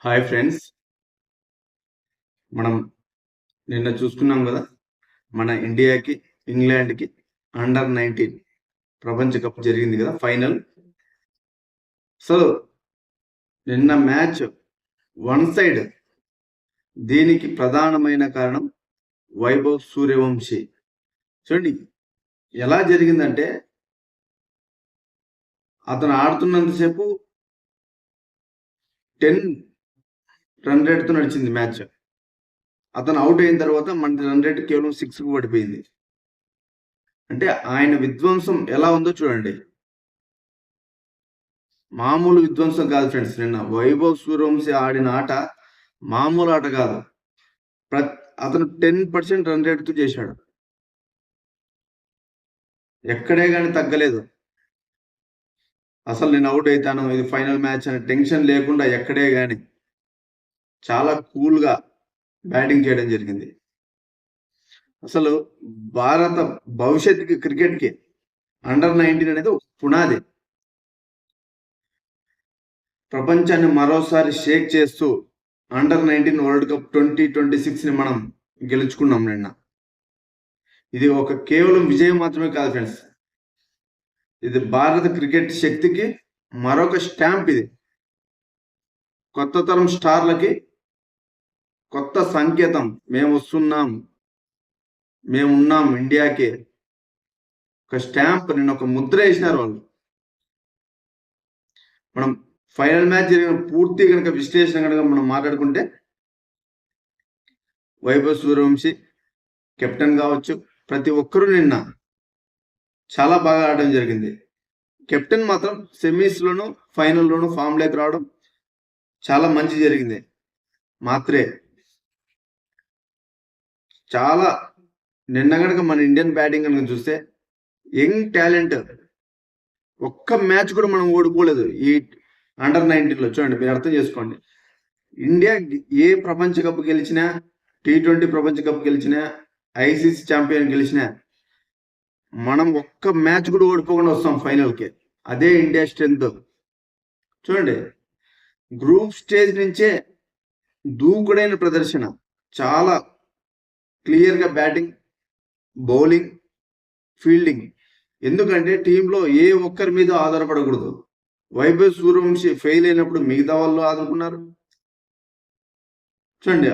Hi friends. మనం నిన్న చూసుకున్నాం కదా, మన ఇండియాకి ఇంగ్లాండ్కి అండర్-19 ప్రపంచ కప్ జరిగింది కదా, ఫైనల్. సో నిన్న మ్యాచ్ వన్ సైడ్. దీనికి ప్రధానమైన కారణం వైభవ్ సూర్యవంశీ. చూడండి ఎలా జరిగిందంటే, అతను ఆడుతున్నంతసేపు 10 రన్ రేట్తో నడిచింది మ్యాచ్. అతను అవుట్ అయిన తర్వాత మన రన్ రేట్ కేవలం 6కు పడిపోయింది. అంటే ఆయన విధ్వంసం ఎలా ఉందో చూడండి. మామూలు విధ్వంసం కాదు ఫ్రెండ్స్. నిన్న వైభవ్ సూర్యవంశీ ఆడిన ఆట మామూలు ఆట కాదు. అతను 10% రన్ రేట్తో చేశాడు. ఎక్కడే కానీ తగ్గలేదు. అసలు నేను అవుట్ అవుతాను, ఇది ఫైనల్ మ్యాచ్ అనే టెన్షన్ లేకుండా ఎక్కడే కానీ చాలా కూల్గా బ్యాటింగ్ చేయడం జరిగింది. అసలు భారత భవిష్యత్తుకి, క్రికెట్కి అండర్-19 అనేది ఒక పునాది. ప్రపంచాన్ని మరోసారి షేక్ చేస్తూ అండర్-19 వరల్డ్ కప్ 2026ని మనం గెలుచుకున్నాం నిన్న. ఇది ఒక కేవలం విజయం మాత్రమే కాదు ఫ్రెండ్స్, ఇది భారత క్రికెట్ శక్తికి మరొక స్టాంప్. ఇది కొత్త తరం స్టార్లకి కొత్త సంకేతం. మేము వస్తున్నాం, మేమున్నాం, ఇండియాకి ఒక స్టాంప్, నిన్న ఒక ముద్ర వేసినారు వాళ్ళు. మనం ఫైనల్ మ్యాచ్ జరిగిన పూర్తి కనుక విశ్లేషణ కనుక మనం మాట్లాడుకుంటే, వైభవ్ సూర్యవంశీ కెప్టెన్ కావచ్చు, ప్రతి ఒక్కరూ నిన్న చాలా బాగా ఆడడం జరిగింది. కెప్టెన్ మాత్రం సెమీస్లోను ఫైనల్లోను ఫామ్లోకి రావడం చాలా మంచి జరిగింది. మాత్రే చాలా నిన్న కనుక మన ఇండియన్ బ్యాటింగ్ కనుక చూస్తే, యంగ్ టాలెంట్ ఒక్క మ్యాచ్ కూడా మనం ఓడిపోలేదు ఈ అండర్-19లో. చూడండి, మీరు అర్థం చేసుకోండి. ఇండియా ఏ ప్రపంచ కప్ గెలిచినా, T20 ప్రపంచ కప్ గెలిచినా, ICC ఛాంపియన్ గెలిచినా, మనం ఒక్క మ్యాచ్ కూడా ఓడిపోకుండా వస్తాం ఫైనల్కి. అదే ఇండియా స్ట్రెంత్. చూడండి, గ్రూప్ స్టేజ్ నుంచే దూకుడైన ప్రదర్శన, చాలా క్లియర్గా బ్యాటింగ్, బౌలింగ్, ఫీల్డింగ్. ఎందుకంటే టీంలో ఏ ఒక్కరి మీద ఆధారపడకూడదు. వైభవ్ సూర్యవంశీ ఫెయిల్ అయినప్పుడు మిగతా వాళ్ళు ఆదుకున్నారు. చూడండి,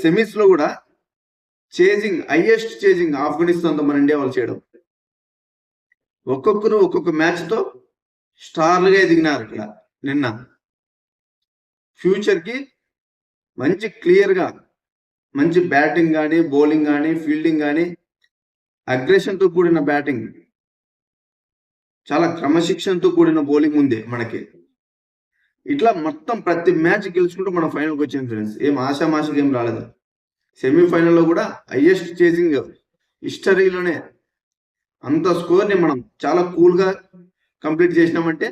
సెమీస్లో కూడా చేజింగ్, హైయెస్ట్ చేజింగ్ ఆఫ్ఘనిస్తాన్తో మన ఇండియా వాళ్ళు చేయడం. ఒక్కొక్కరు ఒక్కొక్క మ్యాచ్తో స్టార్లుగా ఎదిగినారు. ఇక్కడ నిన్న ఫ్యూచర్కి మంచి క్లియర్గా మంచి బ్యాటింగ్ కానీ, బౌలింగ్ కానీ, ఫీల్డింగ్ కానీ, అగ్రెషన్తో కూడిన బ్యాటింగ్, చాలా క్రమశిక్షణతో కూడిన బౌలింగ్ ఉంది మనకి. ఇట్లా మొత్తం ప్రతి మ్యాచ్ గెలుచుకుంటూ మనం ఫైనల్కి వచ్చింది ఫ్రెండ్స్. ఏం ఆశామాషకి ఏం రాలేదు. సెమీఫైనల్లో కూడా హైయెస్ట్ చేసింగ్ హిస్టరీలోనే. అంత స్కోర్ని మనం చాలా కూల్గా కంప్లీట్ చేసినామంటే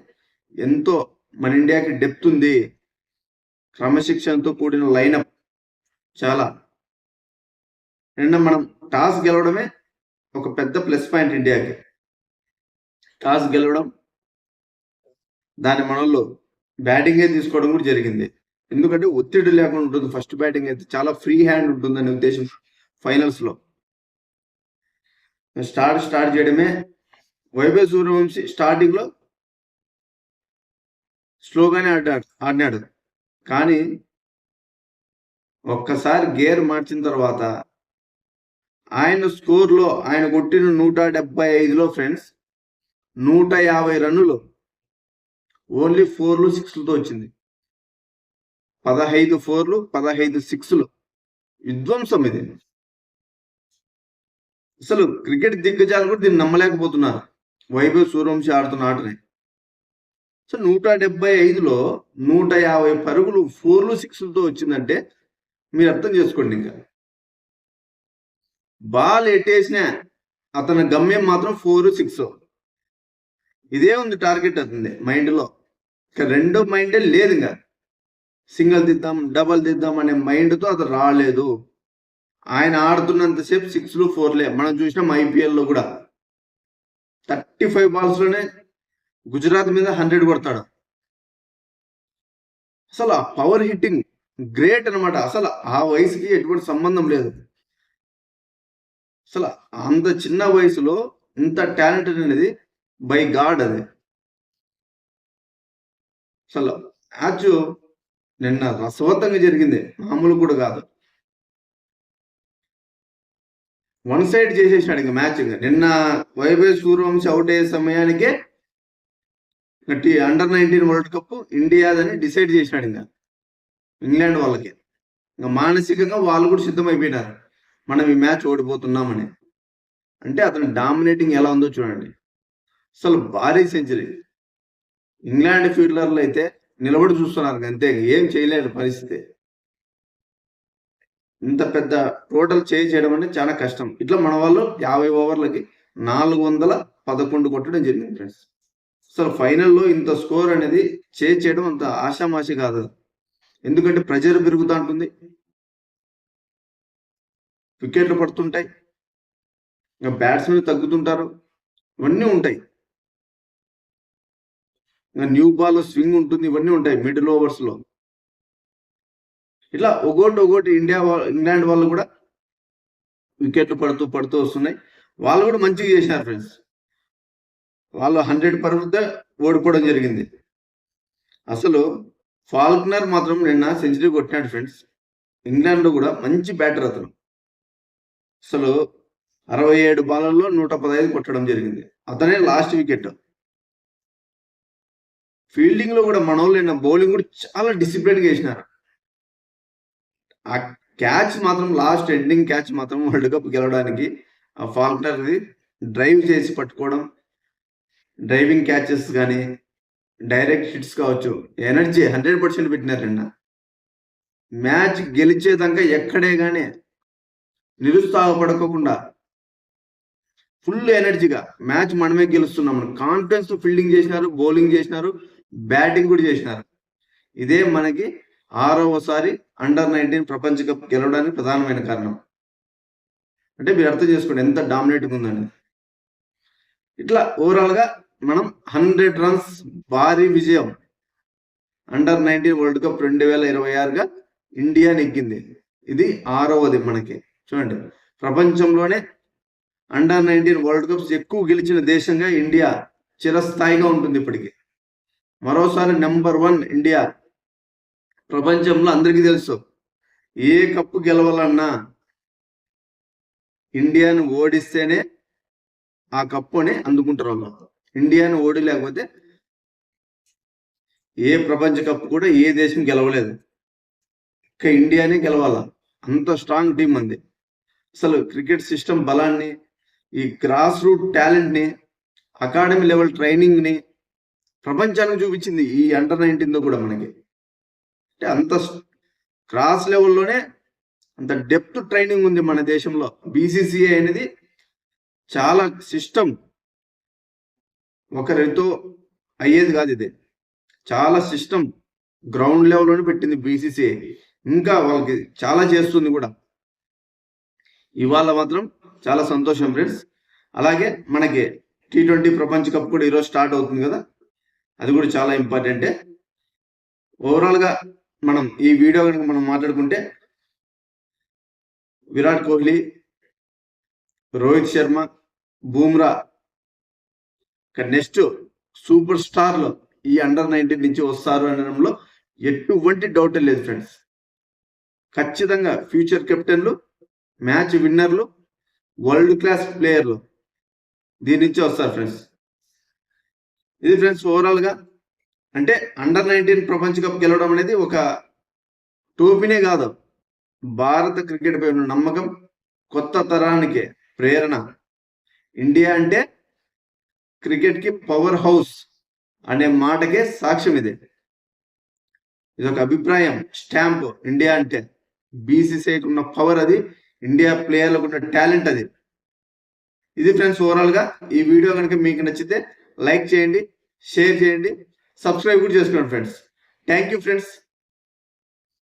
ఎంతో మన ఇండియాకి డెప్త్ ఉంది. క్రమశిక్షణతో కూడిన లైనప్ చాలా. నిన్న మనం టాస్ గెలవడమే ఒక పెద్ద ప్లస్ పాయింట్ ఇండియాకి. టాస్ గెలవడం, దాని మనల్లో బ్యాటింగే తీసుకోవడం కూడా జరిగింది. ఎందుకంటే ఒత్తిడి లేకుండా ఉంటుంది. ఫస్ట్ బ్యాటింగ్ అయితే చాలా ఫ్రీ హ్యాండ్ ఉంటుందనే ఉద్దేశం. ఫైనల్స్లో స్టార్ట్ చేయడమే వైభవ్ సూర్యవంశీ స్టార్టింగ్లో స్లోగానే ఆడినాడు. కానీ ఒక్కసారి గేర్ మార్చిన తర్వాత ఆయన స్కోర్లో, ఆయన కొట్టిన 175లో ఫ్రెండ్స్ 150 రన్నులు ఓన్లీ 4లు 6లతో వచ్చింది. 15 4లు 15 6లు. విధ్వంసం ఇది. అసలు క్రికెట్ దిగ్గజాలు కూడా దీన్ని నమ్మలేకపోతున్నారు, వైభవ్ సూర్యవంశీ ఆడుతున్న ఆటని. సో 175లో 150 పరుగులు 4లు 6లతో వచ్చిందంటే మీరు అర్థం చేసుకోండి. ఇంకా బాల్ ఎట్టేసినా అతని గమ్యం మాత్రం 4 6. ఇదే ఉంది టార్గెట్ అతని మైండ్లో. ఇంకా రెండో మైండే లేదు. ఇంకా సింగిల్ దిద్దాం, డబల్ దిద్దాం అనే మైండ్తో అతను రాలేదు. ఆయన ఆడుతున్నంతసేపు 6లు 4లే. మనం చూసినాం IPLలో కూడా 35 బాల్స్లోనే గుజరాత్ మీద 100 కొడతాడు. అసలు ఆ పవర్ హిట్టింగ్ గ్రేట్ అనమాట. అసలు ఆ వయసుకి ఎటువంటి సంబంధం లేదు. అసలు అంత చిన్న వయసులో ఇంత టాలెంటెడ్ అనేది బై గాడ్ అది. అసలు మ్యాచ్ నిన్న రసవత్తంగా జరిగింది, మామూలు కూడా కాదు. వన్ సైడ్ చేసేసాడు ఇంకా మ్యాచ్. నిన్న వైభవ్ సూర్యవంశీ అవుట్ అయ్యే సమయానికే అండర్-19 వరల్డ్ కప్ ఇండియాదని డిసైడ్ చేసినాడు ఇంకా ఇంగ్లాండ్ వాళ్ళకి. ఇంకా మానసికంగా వాళ్ళు కూడా సిద్ధమైపోయినారు, మనం ఈ మ్యాచ్ ఓడిపోతున్నామని. అంటే అతని డామినేటింగ్ ఎలా ఉందో చూడండి. అసలు భారీ సెంచరీ. ఇంగ్లాండ్ ఫీల్డర్లు అయితే నిలబడి చూస్తున్నారు అంతే, ఏం చేయలేని పరిస్థితి. ఇంత పెద్ద టోటల్ చేయడం అంటే చాలా కష్టం. ఇట్లా మన వాళ్ళు 50 ఓవర్లకి 411 కొట్టడం జరిగింది ఫ్రెండ్స్. అసలు ఫైనల్లో ఇంత స్కోర్ అనేది చేయడం అంత ఆషామాషి కాదు. ఎందుకంటే ప్రెజర్ పెరుగుతూ ఉంటుంది, వికెట్లు పడుతుంటాయి, ఇంకా బ్యాట్స్మెన్ తగ్గుతుంటారు, ఇవన్నీ ఉంటాయి. ఇంకా న్యూ బాల్ స్వింగ్ ఉంటుంది, ఇవన్నీ ఉంటాయి మిడిల్ ఓవర్స్ లో. ఇట్లా ఒకటి ఇంగ్లాండ్ వాళ్ళు కూడా వికెట్లు పడుతూ వస్తున్నాయి. వాళ్ళు కూడా మంచిగా చేశారు ఫ్రెండ్స్. వాళ్ళు 100 పరుగులతో ఓడిపోవడం జరిగింది. అసలు ఫాల్క్నర్ మాత్రం నిన్న సెంచరీ కొట్టినాడు ఫ్రెండ్స్. ఇంగ్లాండ్ లో కూడా మంచి బ్యాటర్ అతను. అసలు 67 బాళ్ళల్లో 115 కొట్టడం జరిగింది. అతనే లాస్ట్ వికెట్. ఫీల్డింగ్ లో కూడా మన వాళ్ళు నిన్న బౌలింగ్ కూడా చాలా డిసిప్లిన్ గా వేసినారు. ఆ క్యాచ్ మాత్రం లాస్ట్ ఎండింగ్ క్యాచ్ మాత్రం వరల్డ్ కప్ గెలవడానికి ఆ ఫాల్క్నర్ డ్రైవ్ చేసి పట్టుకోవడం, డ్రైవింగ్ క్యాచెస్ కానీ డైరెక్ట్ హిట్స్ కావచ్చు, ఎనర్జీ 100% పెట్టినారన్న. మ్యాచ్ గెలిచేదాకా ఎక్కడే కానీ నిరుత్సాహపడకుండా ఫుల్ ఎనర్జీగా మ్యాచ్ మనమే గెలుస్తున్నాం కాన్ఫిడెన్స్ ఫీల్డింగ్ చేసినారు, బౌలింగ్ చేసినారు, బ్యాటింగ్ కూడా చేసినారు. ఇదే మనకి 6వసారి అండర్-19 ప్రపంచ కప్ గెలవడానికి ప్రధానమైన కారణం. అంటే మీరు అర్థం చేసుకోండి ఎంత డామినేటింగ్ ఉందని. ఇట్లా ఓవరాల్ గా మనం 100 రన్స్ భారీ విజయం అండర్-19 వరల్డ్ కప్ 2026గా ఇండియా నెగ్గింది. ఇది 6వది మనకి. చూడండి, ప్రపంచంలోనే అండర్-19 వరల్డ్ కప్స్ ఎక్కువ గెలిచిన దేశంగా ఇండియా చిరస్థాయిగా ఉంటుంది ఇప్పటికి. మరోసారి నెంబర్ 1 ఇండియా. ప్రపంచంలో అందరికీ తెలుసు, ఏ కప్పు గెలవాలన్నా ఇండియాను ఓడిస్తేనే ఆ కప్పుని అందుకుంటారు వాళ్ళు. ఇండియాను ఓడి లేకపోతే ఏ ప్రపంచ కప్ కూడా ఏ దేశం గెలవలేదు. ఇక ఇండియానే గెలవాల, అంత స్ట్రాంగ్ టీం అంది. అసలు క్రికెట్ సిస్టమ్ బలాన్ని, ఈ గ్రాస్ రూట్ టాలెంట్ని, అకాడమీ లెవెల్ ట్రైనింగ్ని ప్రపంచానికి చూపించింది ఈ అండర్-19 కూడా మనకి. అంటే అంత క్రాస్ లెవెల్లోనే అంత డెప్త్ ట్రైనింగ్ ఉంది మన దేశంలో. బీసీసీఐ అనేది చాలా సిస్టమ్, ఒకరితో అయ్యేది కాదు. ఇది చాలా సిస్టమ్ గ్రౌండ్ లెవెల్లోనే పెట్టింది బీసీసీఐ. ఇంకా వాళ్ళకి చాలా చేస్తుంది కూడా. ఇవాళ మాత్రం చాలా సంతోషం ఫ్రెండ్స్. అలాగే మనకి T20 ప్రపంచ కప్ కూడా ఈరోజు స్టార్ట్ అవుతుంది కదా, అది కూడా చాలా ఇంపార్టెంటే. ఓవరాల్గా మనం ఈ వీడియో కనుక మనం మాట్లాడుకుంటే, విరాట్ కోహ్లీ, రోహిత్ శర్మ, బూమ్రా నెక్స్ట్ సూపర్ స్టార్లు ఈ అండర్-19 నుంచి వస్తారు అనడంలో ఎటువంటి డౌట్ లేదు ఫ్రెండ్స్. ఖచ్చితంగా ఫ్యూచర్ కెప్టెన్లు, మ్యాచ్ విన్నర్లు, వరల్డ్ క్లాస్ ప్లేయర్లు దీని నుంచి వస్తారు ఫ్రెండ్స్. ఇది ఫ్రెండ్స్ ఓవరాల్గా. అంటే అండర్-19 ప్రపంచ కప్ గెలవడం అనేది ఒక టోపీనే కాదు, భారత క్రికెట్ పై ఉన్న నమ్మకం, కొత్త తరానికి ప్రేరణ. ఇండియా అంటే క్రికెట్కి పవర్ హౌస్ అనే మాటకే సాక్ష్యం ఇది. ఇది ఒక అభిప్రాయం, స్టాంప్. ఇండియా అంటే బీసీసీఐకి ఉన్న పవర్ అది, ఇండియా ప్లేయర్లకు ఉన్న టాలెంట్ అది. ఇది ఫ్రెండ్స్ ఓవరాల్గా. ఈ వీడియో కనుక మీకు నచ్చితే లైక్ చేయండి, షేర్ చేయండి, సబ్స్క్రైబ్ కూడా చేసుకోండి ఫ్రెండ్స్. Thank you friends.